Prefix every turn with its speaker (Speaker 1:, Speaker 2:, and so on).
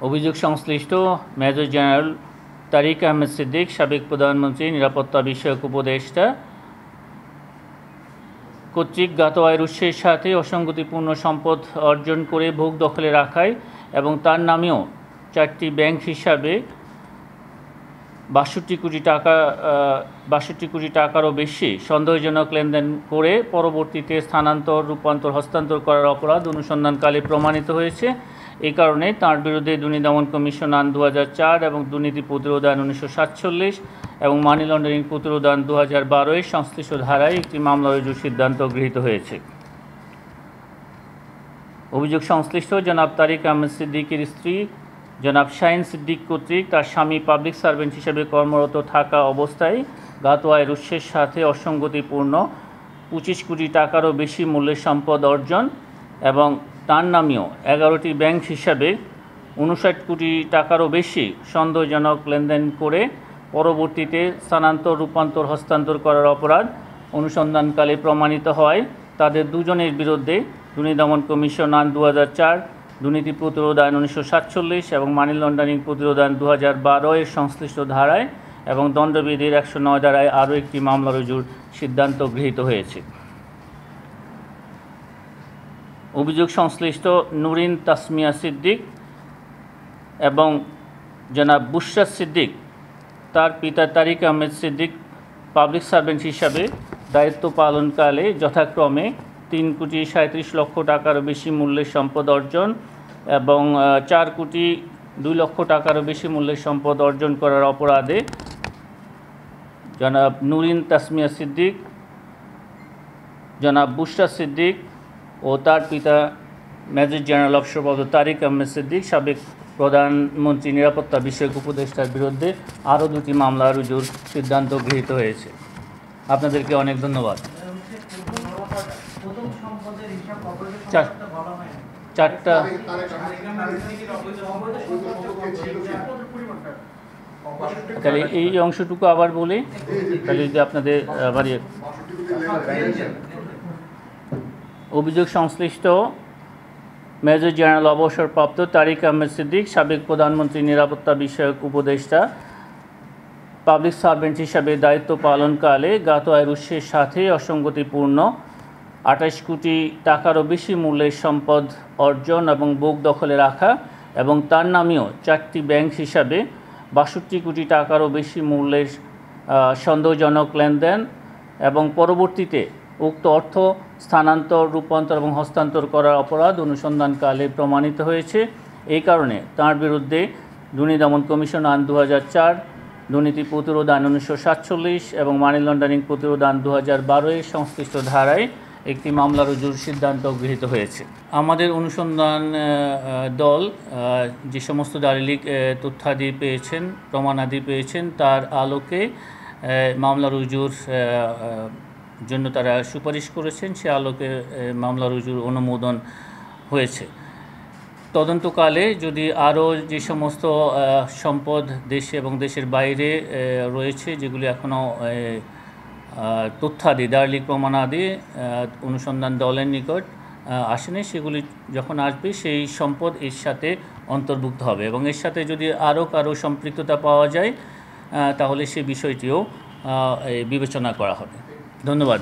Speaker 1: অভিযোগ সংশ্লিষ্ট major general Tariq Ahmed Siddique, সাবেক প্রধানমন্ত্রী, নিরাপত্তা বিষয়ক উপদেষ্টা কর্তৃক জ্ঞাত আয়ের উৎসের সাথে অসঙ্গতিপূর্ণ সম্পদ অর্জন করে ভোগ দখলে রাখায় এবং তার নামেও 4টি ব্যাংক হিসাবে ৬২ কোটি টাকারও বেশি সন্দেহজনক লেনদেন করে পরবর্তীতে স্থানান্তর, রূপান্তর, হস্তান্তর করার অপরাধ অনুসন্ধানকালে প্রমাণিত হয়েছে। এই কারণে তাঁর বিরুদ্ধে দুর্নীতি দমন কমিশন আইন ২০০৪ এবং দুর্নীতি প্রতিরোধ আইন ১৯৪৭ এবং মানি লন্ডারিং প্রতিরোধ আইন ২০১২ এর সংশ্লিষ্ট ধারায় একটি মামলা রুজুর সিদ্ধান্ত গৃহীত হয়েছে। অভিযোগ সংশ্লিষ্ট জনাব তারিক আহমেদ সিদ্দিকের স্ত্রী জনাব শাহিন সিদ্দিক কর্তৃক তার স্বামী পাবলিক সার্ভেন্ট হিসেবে কর্মরত থাকা অবস্থায় জ্ঞাত আয়ের উৎসের সাথে অসঙ্গতিপূর্ণ ২৫ কোটি টাকারও বেশি মূল্যের সম্পদ অর্জন এবং তার নামেও 11টি ব্যাংক হিসাবে ৫৯ কোটি টাকারও বেশি সন্দেহজনক লেনদেন করে পরবর্তীতে স্থানান্তর, রূপান্তর, হস্তান্তর করার অপরাধ অনুসন্ধানকালে প্রমাণিত হয় তাদের দুজনের বিরুদ্ধে দুর্নীতি দমন কমিশন আইন ২০০৪, দুর্নীতি প্রতিরোধ আইন ১৯৪৭ এবং মানি লন্ডারিং প্রতিরোধ আইন ২০১২ এর সংশ্লিষ্ট ধারায় এবং দণ্ডবিধির ১০৯ ধারায় আরও একটি মামলা রুজুর সিদ্ধান্ত গৃহীত হয়েছে। অভিযোগ সংশ্লিষ্ট নুরিন তাসমিয়া সিদ্দিক এবং জনাব বুশরা সিদ্দিক তার পিতা তারিক আহমেদ সিদ্দিক পাবলিক সার্ভেন্ট হিসাবে দায়িত্ব পালনকালে যথাক্রমে 3 কোটি 37 লক্ষ টাকারও বেশি মূল্যের সম্পদ অর্জন এবং 4 কোটি 2 লক্ষ টাকারও বেশি মূল্যের সম্পদ অর্জন করার অপরাধে জনাব নুরিন তাসমিয়া সিদ্দিক, জনাব বুশরা সিদ্দিক ও তার পিতা মেজর জেনারেল অবসরপ্রাপ্ত তারিক আহমেদ সিদ্দিক, সাবেক প্রধানমন্ত্রী, নিরাপত্তা বিষয়ক উপদেষ্টার বিরুদ্ধে আরও 2টি মামলা রুজুর সিদ্ধান্ত গৃহীত হয়েছে। আপনাদেরকে অনেক ধন্যবাদ। চারটা তাহলে এই অংশটুকু আবার বলি, তাহলে যদি আপনাদের আবার অভিযোগ সংশ্লিষ্ট মেজর জেনারেল অবসরপ্রাপ্ত তারিক আহমেদ সিদ্দিক, সাবেক প্রধানমন্ত্রী, নিরাপত্তা বিষয়ক উপদেষ্টা পাবলিক সার্ভেন্ট হিসাবে দায়িত্ব পালনকালে জ্ঞাত আয়ের উৎসের সাথে অসঙ্গতিপূর্ণ 28 কোটি টাকারও বেশি মূল্যের সম্পদ অর্জন এবং ভোগ দখলে রাখা এবং তার নামেও 4টি ব্যাংক হিসাবে ৬২ কোটি টাকারও বেশি মূল্যের সন্দেহজনক লেনদেন এবং পরবর্তীতে উক্ত অর্থ স্থানান্তর, রূপান্তর এবং হস্তান্তর করার অপরাধ অনুসন্ধানকালে প্রমাণিত হয়েছে। এই কারণে তাঁর বিরুদ্ধে দুর্নীতি দমন কমিশন আইন ২০০৪, দুর্নীতি প্রতিরোধ আইন ১৯৪৭ এবং মানি লন্ডারিং প্রতিরোধ আইন ২০১২ এর সংশ্লিষ্ট ধারায় একটি মামলা রুজুর সিদ্ধান্ত গৃহীত হয়েছে। আমাদের অনুসন্ধান দল যে সমস্ত দালিলিক তথ্যাদি পেয়েছেন, প্রমাণাদি পেয়েছেন, তার আলোকে মামলা রুজুর জন্য তারা সুপারিশ করেছেন। সে আলোকে মামলা রুজুর অনুমোদন হয়েছে। তদন্তকালে যদি আরও যে সমস্ত সম্পদ দেশে এবং দেশের বাইরে রয়েছে, যেগুলি এখনও তথ্যাদি, দালিলিক প্রমাণাদি অনুসন্ধান দলের নিকট আসেনি, সেগুলি যখন আসবে সেই সম্পদ এর সাথে অন্তর্ভুক্ত হবে এবং এর সাথে যদি আরও কারো সম্পৃক্ততা পাওয়া যায় তাহলে সে বিষয়টিও বিবেচনা করা হবে। ধন্যবাদ।